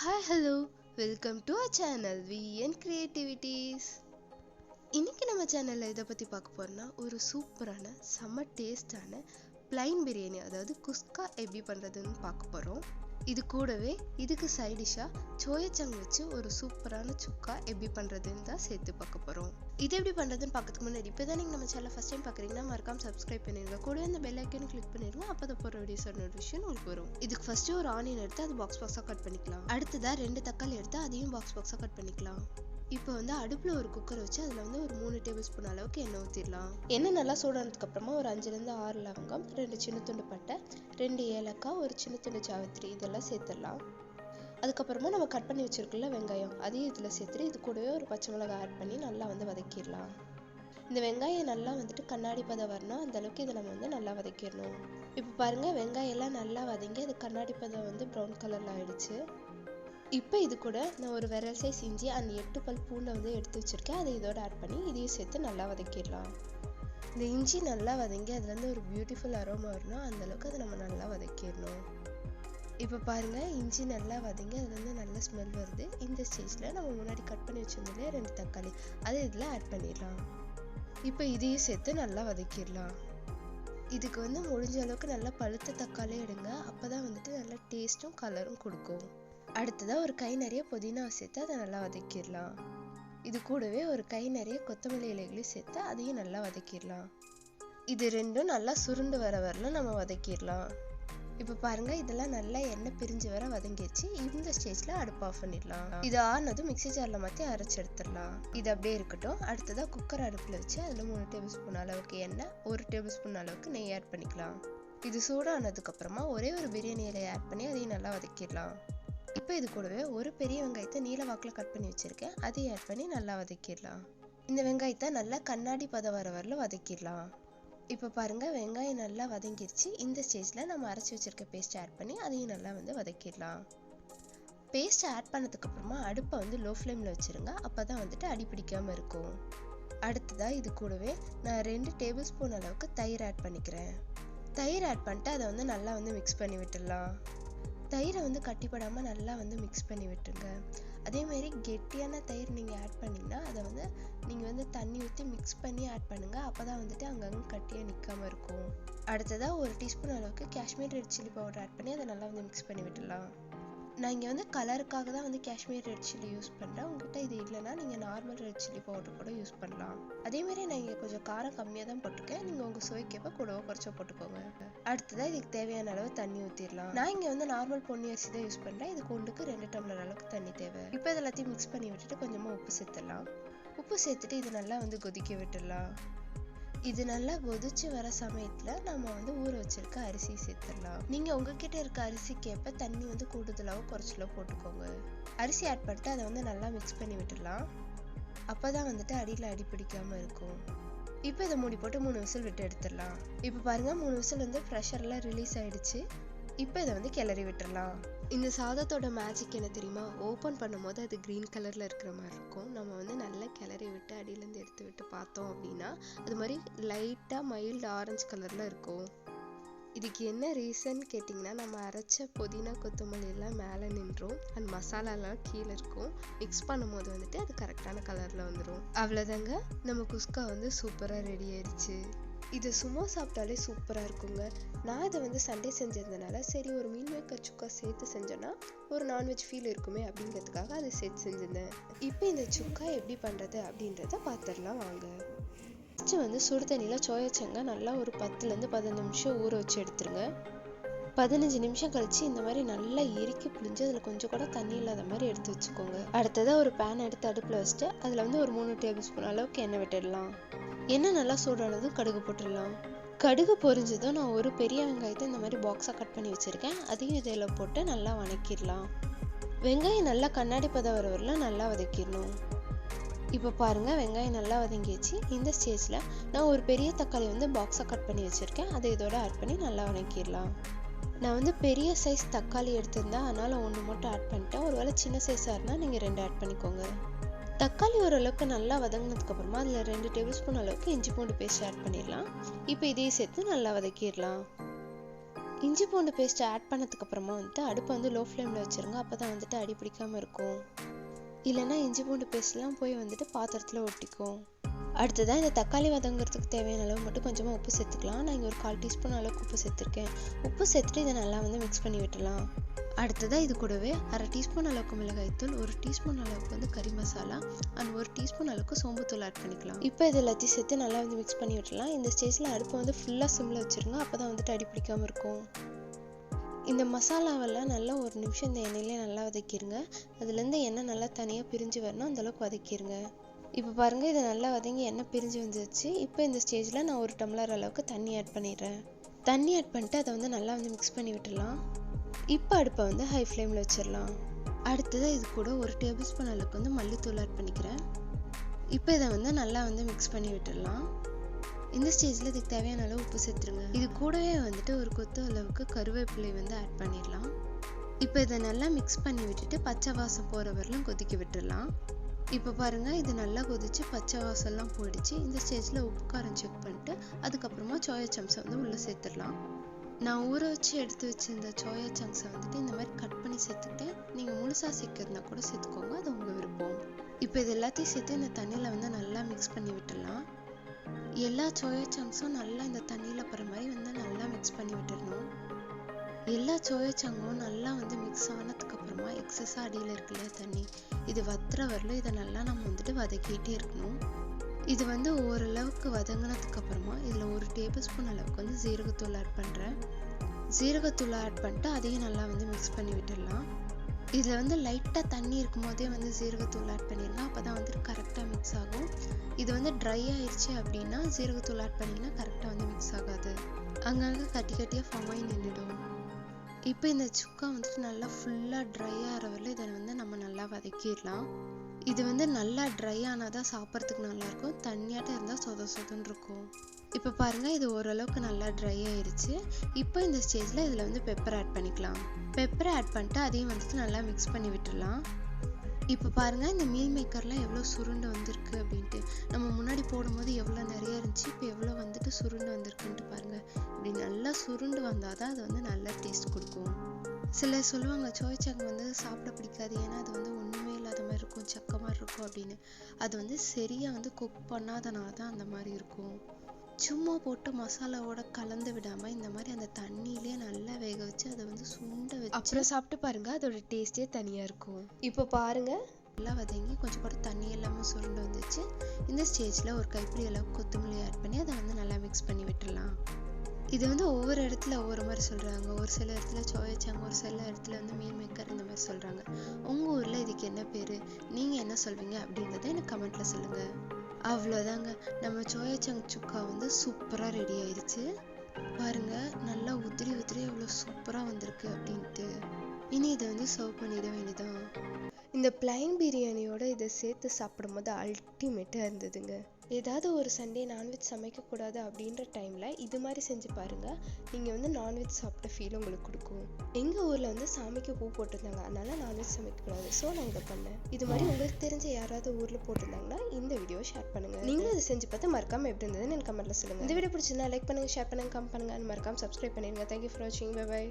Hi, hello, welcome to our channel VN Creativities. இன்னைக்கு நம்ம சேனல்ல இத பத்தி பார்க்க போறோம்னா ஒரு சூப்பரான செம்ம டேஸ்டான plain பிரியாணி அதாவது குஸ்கா எப்படி பண்றதுன்னு பார்க்க போறோம். இது கூடவே இதுக்கு சைடு டிஷ்ஷா சோயா சங்க் வச்சு ஒரு சூப்பரான சுக்கா எப்படி பண்றதுன்னு தான் சேர்த்து பார்க்க போறோம். இது எப்படி பண்றதுன்னு பார்க்கிறதுக்கு முன்னாடி இப்பதான் நீங்க நம்ம சேனலை ஃபர்ஸ்ட் டைம் பார்க்கறீங்கன்னா மறக்காம சப்ஸ்கிரைப் பண்ணிருங்க. கூடவே அந்த பெல் ஐகானை கிளிக் பண்ணிருங்க. அப்பதான் போற வீடியோஸோட நோட்டிஃபிகேஷன் உங்களுக்கு வரும். இதுக்கு ஃபர்ஸ்ட் ஒரு ஆனியன் எடுத்து அது பாக்ஸா கட் பண்ணிக்கலாம். அடுத்ததா 2 தக்காளி எடுத்து அதையும் பாக்ஸா கட் பண்ணிக்கலாம். இப்போ அடுப்புல ஒரு குக்கர் வச்சு அதுல ஒரு 3 டேபிள் ஸ்பூன் அளவுக்கு எண்ணெய் ஊத்திடலாம். எண்ணெய் நல்லா சூடானதுக்கு அப்புறமா ஒரு 5 ல இருந்து 6 லவங்கம், 2 சின்ன துண்டு பட்டை, 2 ஏலக்காய், ஒரு சின்ன துண்டு ஜாவித்ரி இதெல்லாம் சேர்த்துடலாம். அதுக்கப்புறமா நம்ம கட் பண்ணி வச்சிருக்கல வெங்காயம் அதையும் இதுல சேர்த்துட்டு இது கூடவே ஒரு பச்சை மிளகாய் ஆட் பண்ணி நல்லா வதக்கிடலாம். இந்த வெங்காயம் நல்லா கண்ணாடி பதம் வரணும், அந்த அளவுக்கு இதை நம்ம நல்லா வதக்கிடணும். இப்போ பாருங்க வெங்காயம் எல்லாம் நல்லா வதங்கி அது கண்ணாடி பதம் ப்ரௌன் கலர்ல ஆயிடுச்சு. இப்போ இது கூட நான் ஒரு விரல் சைஸ் இஞ்சி அந்த 8 பல் பூண்டை எடுத்து வச்சிருக்கேன், அதை இதோட ஆட் பண்ணி இதையும் சேர்த்து நல்லா வதக்கிடலாம். இந்த இஞ்சி நல்லா வதங்கி அதுலேருந்து ஒரு பியூட்டிஃபுல் அரோமா வரணும், அந்த அளவுக்கு அதை நம்ம நல்லா வதக்கிடணும். இப்போ பாருங்க இஞ்சி நல்லா வதங்கி அதுலேருந்து நல்ல ஸ்மெல் வருது. இந்த ஸ்டேஜ்ல நம்ம முன்னாடி கட் பண்ணி வச்சிருந்தோம்ல 2 தக்காளி அதை இதில் ஆட் பண்ணிடலாம். இப்போ இதையும் சேர்த்து நல்லா வதக்கிடலாம். இதுக்கு முடிஞ்ச அளவுக்கு நல்லா பழுத்த தக்காளி எடுங்க, அப்பதான் நல்ல டேஸ்டும் கலரும் கொடுக்கும். அடுத்ததா ஒரு கை நிறைய புதினா சேர்த்து அதை நல்லா வதக்கிடலாம். இது கூடவே ஒரு கை நிறைய கொத்தமல்லி இலைகளையும் சேர்த்து அதையும் நல்லா வதக்கிடலாம். இது ரெண்டும் நல்லா சுருண்டு வரலாம் நம்ம வதக்கிடலாம். இப்போ பாருங்க இதெல்லாம் நல்லா எண்ணெய் பிரிஞ்சு வர வதங்கிடுச்சு. இந்த ஸ்டேஜ்ல அடுப்பு ஆஃப் பண்ணிடலாம். இது ஆனதும் மிக்ஸி ஜார்ல மாற்றி அரைச்சு எடுத்துடலாம். இது அப்படியே இருக்கட்டும். அடுத்ததா குக்கர் அடுப்புல வச்சு அதுல 3 டேபிள் ஸ்பூன் அளவுக்கு எண்ணெய், 1 டேபிள் ஸ்பூன் அளவுக்கு நெய் ஆட் பண்ணிக்கலாம். இது சூடானதுக்கு அப்புறமா ஒரே ஒரு பிரியாணி இலையை ஆட் பண்ணி அதையும் நல்லா வதக்கிடலாம். இப்போ இது கூடவே ஒரு பெரிய வெங்காயத்தை நீல வாக்கில் கட் பண்ணி வச்சிருக்கேன், அதையும் ஆட் பண்ணி நல்லா வதக்கிடலாம். இந்த வெங்காயத்தை நல்லா கண்ணாடி பதம் வரல வதக்கிடலாம். இப்போ பாருங்க வெங்காயம் நல்லா வதங்கிருச்சு. இந்த ஸ்டேஜ்ல நம்ம அரைச்சி வச்சிருக்க பேஸ்ட் ஆட் பண்ணி அதையும் நல்லா வதக்கிடலாம். பேஸ்ட் ஆட் பண்ணதுக்கு அப்புறமா அடுப்பை லோ ஃப்ளேம்ல வச்சிருங்க, அப்பதான் அடி பிடிக்காம இருக்கும். அடுத்ததா இது கூடவே நான் 2 டேபிள் ஸ்பூன் அளவுக்கு தயிர் ஆட் பண்ணிக்கிறேன். தயிர் ஆட் பண்ணிட்டு அதை நல்லா மிக்ஸ் பண்ணி விட்டுடலாம். தயிரை கட்டிப்படாம நல்லா மிக்ஸ் பண்ணி விட்டுருங்க. அதே மாதிரி கெட்டியான தயிர் நீங்க ஆட் பண்ணீங்கன்னா அதை நீங்க தண்ணி ஊற்றி மிக்ஸ் பண்ணி ஆட் பண்ணுங்க, அப்பதான் அங்கங்க கட்டியா நிக்காம இருக்கும். அடுத்ததா 1 டீஸ்பூன் அளவுக்கு Kashmir red chilli powder add பண்ணி அதை நல்லா மிக்ஸ் பண்ணி விட்டுடலாம். நான் இங்க கலருக்காக தான் காஷ்மீர் ரெட் சில்லி யூஸ் பண்றேன். உங்ககிட்ட இது இல்லைன்னா நீங்க நார்மல் ரெட் சில்லி பவுடர் கூட யூஸ் பண்ணலாம். அதே மாதிரி நான் இங்க கொஞ்சம் காரம் கம்மியா தான் போட்டிருக்கேன், நீங்க உங்க சுவைக்கேற்ப கூடவோ குறைச்சோ போட்டுக்கோங்க. அடுத்ததா இதுக்கு தேவையான அளவு தண்ணி ஊத்திடலாம். நான் இங்க நார்மல் பொன்னி அரிசி தான் யூஸ் பண்றேன், இதுக்கு 2 டம்ளர் அளவுக்கு தண்ணி தேவை. இப்போ இதெல்லாத்தையும் மிக்ஸ் பண்ணி விட்டுட்டு கொஞ்சமா உப்பு சேர்த்துடலாம். உப்பு சேர்த்துட்டு இது நல்லா கொதிக்க விட்டுடலாம். இது நல்லா கொதிச்சு வர சமயத்துல நம்ம ஊற வச்சிருக்க அரிசி சேர்த்துடலாம். நீங்க உங்ககிட்ட இருக்க அரிசிக்கேற்ப தண்ணி கூடுதலாவோ குறைச்சலோ போட்டுக்கோங்க. அரிசி ஆட் பண்ணிட்டு அதை நல்லா மிக்ஸ் பண்ணி விட்டுடலாம், அப்பதான் அடியில அடி பிடிக்காம இருக்கும். இப்போ இதை மூடி போட்டு 3 விசில் விட்டு எடுத்துடலாம். இப்போ பாருங்க 3 விசில் ப்ரெஷர் எல்லாம் ரிலீஸ் ஆயிடுச்சு. இப்போ இதை கிளறி விட்டுடலாம். இந்த சாதத்தோட மேஜிக் என்ன தெரியுமா, ஓப்பன் பண்ணும்போது அது கிரீன் கலர்ல இருக்கிற மாதிரி இருக்கும். நம்ம நல்லா கிளறி விட்டு அடியிலேருந்து எடுத்து விட்டு பார்த்தோம் அப்படின்னா அது மாதிரி லைட்டா மைல்டு ஆரஞ்சு கலர்ல இருக்கும். இதுக்கு என்ன ரீசன் கேட்டிங்கன்னா, நம்ம அரைச்ச புதினா கொத்தமல்லி எல்லாம் மேலே நின்றும் அண்ட் மசாலாலாம் கீழே இருக்கும். மிக்ஸ் பண்ணும்போது அது கரெக்டான கலர்ல வந்துடும். அவ்வளோதாங்க, நம்ம குஸ்கா சூப்பரா ரெடி ஆயிடுச்சு. இது சும்மா சாப்பிட்டாலே சூப்பரா இருக்குங்க. நான் இதை சண்டே செஞ்சிருந்தனால சரி ஒரு மீன் மேக்கர் சுக்கா சேர்த்து செஞ்சோன்னா ஒரு நான்வெஜ் ஃபீல் இருக்குமே அப்படிங்கிறதுக்காக அதை சேர்த்து செஞ்சிருந்தேன். இப்போ இந்த சுக்கா எப்படி பண்றது அப்படின்றத பார்த்துடலாம் வாங்க. ஃபர்ஸ்ட் சுடு தண்ணியில சோயா சங்கை நல்லா ஒரு 10 ல இருந்து 15 நிமிஷம் ஊற வச்சு எடுத்துருங்க. 15 நிமிஷம் கழிச்சு இந்த மாதிரி நல்லா இறுக்கி புளிஞ்சு அதுல கொஞ்சம் கூட தண்ணி இல்லாத மாதிரி எடுத்து வச்சுக்கோங்க. அடுத்ததா ஒரு பேன் எடுத்து அடுப்புல வச்சுட்டு அதுல ஒரு 3 டேபிள் ஸ்பூன் அளவுக்கு எண்ணெய் விட்டுடலாம். எண்ணெய் நல்லா சூடானதும் கடுகு போட்டுடலாம். கடுகு பொரிஞ்சதும் நான் ஒரு பெரிய வெங்காயத்தை இந்த மாதிரி பாக்ஸா கட் பண்ணி வச்சிருக்கேன், அதையும் இதில் போட்டு நல்லா வதக்கிடலாம். வெங்காயம் நல்லா கண்ணாடி பதம் வரல நல்லா வதக்கிடணும். இப்போ பாருங்க வெங்காயம் நல்லா வதங்கிடுச்சு. இந்த ஸ்டேஜ்ல நான் ஒரு பெரிய தக்காளி பாக்ஸா கட் பண்ணி வச்சிருக்கேன், அதை இதோட ஆட் பண்ணி நல்லா வதக்கிடலாம். நான் பெரிய சைஸ் தக்காளி எடுத்திருந்தேன், அதனால 1 மட்டும் ஆட் பண்ணிட்டேன். ஒருவேளை சின்ன சைஸா இருந்தா நீங்க 2 ஆட் பண்ணிக்கோங்க. தக்காளி ஓரளவுக்கு நல்லா வதங்கினதுக்கு அப்புறமா அதுல 2 டேபிள் ஸ்பூன் அளவுக்கு இஞ்சி பூண்டு பேஸ்ட் ஆட் பண்ணிடலாம். இப்போ இதையும் சேர்த்து நல்லா வதக்கிடலாம். இஞ்சி பூண்டு பேஸ்ட்டை ஆட் பண்ணதுக்கு அப்புறமா வந்துட்டு அடுப்பை வந்து லோ ஃப்ளேமில் வச்சுருங்க. அப்போ தான் வந்துட்டு அடி பிடிக்காமல் இருக்கும். இல்லைன்னா இஞ்சி பூண்டு பேஸ்ட்லாம் போய் வந்துட்டு பாத்திரத்தில் ஒட்டிக்கும். அடுத்ததாக இந்த தக்காளி வதங்கிறதுக்கு தேவையான அளவு மட்டும் கொஞ்சமாக உப்பு சேர்த்துக்கலாம். நான் இங்கே ஒரு 1/4 டீஸ்பூன் அளவுக்கு உப்பு சேர்த்துருக்கேன். உப்பு சேர்த்துட்டு இதை நல்லா வந்து மிக்ஸ் பண்ணி விட்டுலாம். அடுத்ததாக இது கூடவே 1/2 டீஸ்பூன் அளவுக்கு மிளகாய்த்தூள், 1 டீஸ்பூன் அளவுக்கு வந்து கறி மசாலா அண்ட் 1 டீஸ்பூன் அளவுக்கு சோம்புத்தூள் ஆட் பண்ணிக்கலாம். இப்போ இது எல்லாத்தையும் சேர்த்து நல்லா வந்து மிக்ஸ் பண்ணி விட்டுலாம். இந்த ஸ்டேஜில் அடுப்பை வந்து ஃபுல்லாக சிம்மில் வச்சுருங்க. அப்போ தான் வந்துட்டு அடி பிடிக்காமல் இருக்கும். இந்த மசாலாவெல்லாம் நல்லா ஒரு நிமிஷம் இந்த எண்ணெயிலே நல்லா வதக்கிடுங்க. அதுலேருந்து எண்ணெய் நல்லா தனியாக பிரிஞ்சு வரணும், அந்தளவுக்கு வதக்கிடுங்க. இப்போ பாருங்கள், இதை நல்லா வதங்கி எண்ணெய் பிரிஞ்சு வந்துருச்சு. இப்போ இந்த ஸ்டேஜில் நான் 1 டம்ளர் அளவுக்கு தண்ணி ஆட் பண்ணிடுறேன். தண்ணி ஆட் பண்ணிட்டு அதை வந்து நல்லா வந்து மிக்ஸ் பண்ணி விட்டுடலாம். இப்போ அடுப்பை வந்து ஹை ஃப்ளேமில் வச்சிடலாம். அடுத்ததாக இது கூட 1 டேபிள் ஸ்பூன் அளவுக்கு வந்து மல்லித்தூள் ஆட் பண்ணிக்கிறேன். இப்போ இதை வந்து நல்லா வந்து மிக்ஸ் பண்ணி விட்டுடலாம். இந்த ஸ்டேஜில் இதுக்கு தேவையான அளவு உப்பு சேர்த்துருங்க. இது கூடவே வந்துட்டு ஒரு கொத்து அளவுக்கு கருவேப்பிலை வந்து ஆட் பண்ணிடலாம். இப்போ இதை நல்லா மிக்ஸ் பண்ணி விட்டுட்டு பச்சை வாசம் போகிற வரலும் கொதிக்க விட்டுடலாம். இப்போ பாருங்கள், இது நல்லா கொதிச்சு பச்சை வாசம்லாம் போயிடுச்சு. இந்த ஸ்டேஜில் உப்பு காரம் செக் பண்ணிட்டு அதுக்கப்புறமா சோயா சங்க்ஸை வந்து உள்ளே சேர்த்துடலாம். நான் ஊற வச்சு எடுத்து வச்சிருந்த சோயா சங்க்ஸை வந்துட்டு இந்த மாதிரி கட் பண்ணி சேர்த்துக்கிட்டேன். நீங்கள் முழுசாக சேர்க்கறதுனா கூட சேர்த்துக்கோங்க, அது உங்கள் விருப்பம். இப்போ இது எல்லாத்தையும் சேர்த்து இந்த தண்ணியில் வந்து நல்லா மிக்ஸ் பண்ணி விட்டுடலாம். எல்லா சோயா சங்க்ஸும் நல்லா இந்த தண்ணியில் போகிற மாதிரி வந்து நல்லா மிக்ஸ் பண்ணி விட்டுடணும். எல்லா சோயா சங்கும் நல்லா வந்து மிக்ஸ் ஆனதுக்கப்புறமா எக்ஸஸாக அடியில் இருக்குல்ல தண்ணி, இது வத்துற வரலும் இதை நல்லா நம்ம வந்துட்டு வதக்கிட்டே இருக்கணும். இது வந்து ஓரளவுக்கு வதங்கினதுக்கு அப்புறமா இதில் 1 டேபிள் ஸ்பூன் அளவுக்கு வந்து ஜீரகத்தூள் ஆட் பண்ணுறேன். ஜீரகத்தூள் ஆட் பண்ணிட்டு அதையும் நல்லா வந்து மிக்ஸ் பண்ணி விட்டுடலாம். இதில் வந்து லைட்டாக தண்ணி இருக்கும் போதே வந்து ஜீரகத்தூள் ஆட் பண்ணிடுங்க. அப்போ தான் வந்துட்டு கரெக்டாக மிக்ஸ் ஆகும். இது வந்து ட்ரை ஆயிடுச்சு அப்படின்னா ஜீரகத்தூள் ஆட் பண்ணிங்கன்னா கரெக்டாக வந்து மிக்ஸ் ஆகாது, அங்கங்கே கட்டி கட்டியாக ஃபார்ம் ஆகி நின்றுடும். இப்போ இந்த சுக்கா வந்துட்டு நல்லா ஃபுல்லாக ட்ரை ஆகிற வரல இதை வந்து நம்ம நல்லா வதக்கிடலாம். இது வந்து நல்லா ட்ரை ஆனால் தான் சாப்பிட்றதுக்கு நல்லாயிருக்கும். தண்ணியாட்டம் இருந்தால் சொத சொதன்னு இருக்கும். இப்போ பாருங்கள், இது ஓரளவுக்கு நல்லா ட்ரை ஆயிடுச்சு. இப்போ இந்த ஸ்டேஜில் இதில் வந்து பெப்பர் ஆட் பண்ணிக்கலாம். பெப்பரை ஆட் பண்ணிட்டு அதையும் வந்துட்டு நல்லா மிக்ஸ் பண்ணி விட்டுடலாம். இப்போ பாருங்கள், இந்த மீல் மேக்கர்லாம் எவ்வளோ சுருண்டு வந்திருக்கு அப்படின்ட்டு. நம்ம முன்னாடி போடும்போது எவ்வளோ நிறையா இருந்துச்சு, இப்போ எவ்வளோ வந்துட்டு சுருண்டு வந்திருக்குன்ட்டு பாருங்கள். இப்படி நல்லா சுருண்டு வந்தால் தான் அது வந்து நல்லா டேஸ்ட் கொடுக்கும். சிலர் சொல்லுவாங்க சோயா சங்க் வந்து சாப்பிட பிடிக்காது, ஏன்னா அது வந்து ஒன்றுமே இல்லாத மாதிரி இருக்கும், சக்க மாதிரி இருக்கும் அப்படின்னு. அது வந்து சரியாக வந்து குக் பண்ணாதனால தான் அந்த மாதிரி இருக்கும். சும்மா போட்டு மசாலாவோட கலந்து விடாமல் இந்த மாதிரி அந்த தண்ணியிலே நல்லா வேக வச்சு அதை வந்து சுண்ட வச்சு அப்புறம் சாப்பிட்டு பாருங்கள், அதோட டேஸ்ட்டே தனியாக இருக்கும். இப்போ பாருங்கள், நல்லா வதங்கி கொஞ்சம் கூட தண்ணி எல்லாமே சுருண்டு வந்துச்சு. இந்த ஸ்டேஜில் ஒரு கைப்பிடி அளவுக்கு கொத்தமல்லி ஆட் பண்ணி அதை வந்து நல்லா மிக்ஸ் பண்ணி விட்டுடலாம். இது வந்து ஒவ்வொரு இடத்துல ஒவ்வொரு மாதிரி சொல்கிறாங்க. ஒரு சில இடத்துல சோயா சங்க், ஒரு சில இடத்துல வந்து மீல் மேக்கர் இந்த மாதிரி சொல்கிறாங்க. உங்கள் ஊரில் இதுக்கு என்ன பேர், நீங்கள் என்ன சொல்வீங்க அப்படின்றத எனக்கு கமெண்ட்டில் சொல்லுங்கள். அவ்வளோதாங்க, நம்ம சோயா சங்க் சுக்கா வந்து சூப்பராக ரெடி ஆயிடுச்சு. பாருங்கள், நல்லா உதிரி உதிரி எவ்வளோ சூப்பராக வந்திருக்கு அப்படின்ட்டு. இனி இதை வந்து சர்வ் பண்ணிட வேண்டியதான். இந்த பிளைன் பிரியாணியோட இதை சேர்த்து சாப்பிடும்போது அல்டிமேட்டாக இருந்ததுங்க. ஏதாவது ஒரு சண்டே நான்வெஜ் சமைக்கக்கூடாது அப்படின்ற டைமில் இது மாதிரி செஞ்சு பாருங்கள். நீங்கள் வந்து நான்வெஜ் சாப்பிட்ட ஃபீல் உங்களுக்கு கொடுக்கும். எங்கள் ஊரில் வந்து சாமிக்கு பூ போட்டிருந்தாங்க, அதனால் நான்வெஜ் சமைக்கக்கூடாது. ஸோ நான் இதை பண்ணேன். இது மாதிரி உங்களுக்கு தெரிஞ்ச யாராவது ஊரில் போட்டிருந்தாங்கன்னா இந்த வீடியோவை ஷேர் பண்ணுங்கள். நீங்களும் இதை செஞ்சு பார்த்து மறக்காமல் எப்படி இருந்ததுன்னு எனக்கு கமெண்ட்டில் சொல்லுங்கள். இந்த வீடியோ பிடிச்சிருந்தா லைக் பண்ணுங்கள், ஷேர் பண்ணுங்கள், கமெண்ட் பண்ணுங்கள், மறக்காமல் சப்ஸ்கிரைப் பண்ணிடுங்க. தேங்க்யூ ஃபார் வாட்சிங். Bye by.